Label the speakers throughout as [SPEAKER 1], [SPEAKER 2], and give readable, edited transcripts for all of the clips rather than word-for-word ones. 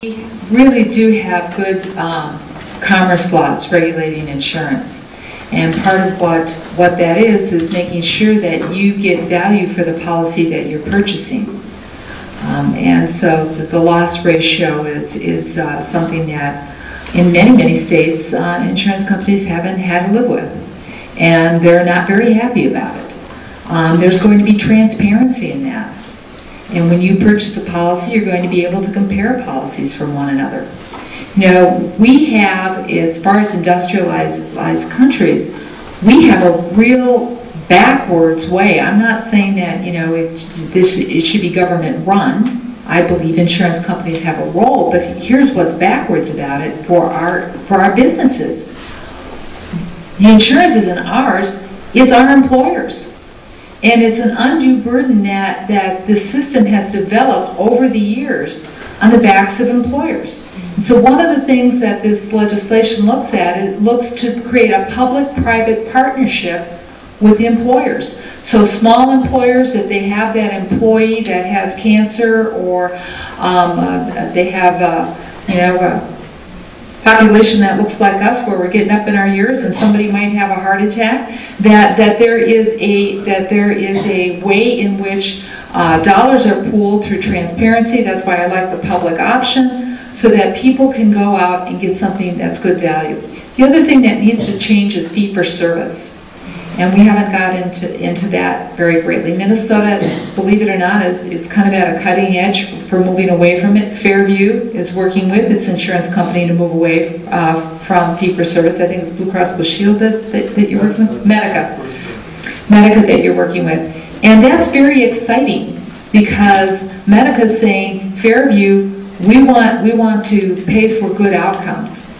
[SPEAKER 1] We really do have good commerce laws regulating insurance. And part of what that is making sure that you get value for the policy that you're purchasing. And so the loss ratio is something that in many states insurance companies haven't had to live with. And they're not very happy about it. There's going to be transparency in that. And when you purchase a policy, you're going to be able to compare policies from one another. You know, we have, as far as industrialized countries, we have a real backwards way. I'm not saying that, you know, it should be government run. I believe insurance companies have a role, but here's what's backwards about it for our businesses. The insurance isn't ours, it's our employers. And it's an undue burden that the system has developed over the years on the backs of employers. And so one of the things that this legislation looks at, it looks to create a public-private partnership with the employers. So small employers, if they have that employee that has cancer, or they have a population that looks like us, where we're getting up in our years and somebody might have a heart attack, that there is a way in which dollars are pooled through transparency. That's why I like the public option, so that people can go out and get something that's good value. The other thing that needs to change is fee for service. And we haven't got into that very greatly. Minnesota, believe it or not, is kind of at a cutting edge for moving away from it. Fairview is working with its insurance company to move away from fee-for-service. I think it's Blue Cross Blue Shield that you're working with? Medica that you're working with. And that's very exciting, because Medica is saying, Fairview, we want to pay for good outcomes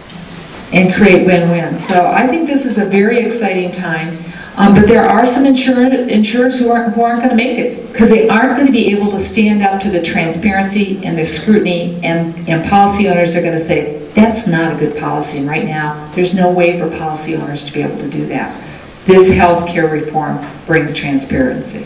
[SPEAKER 1] and create win-win. So I think this is a very exciting time. But there are some insurers who aren't going to make it, because they aren't going to be able to stand up to the transparency and the scrutiny, and policy owners are going to say, that's not a good policy, and right now there's no way for policy owners to be able to do that. This health care reform brings transparency.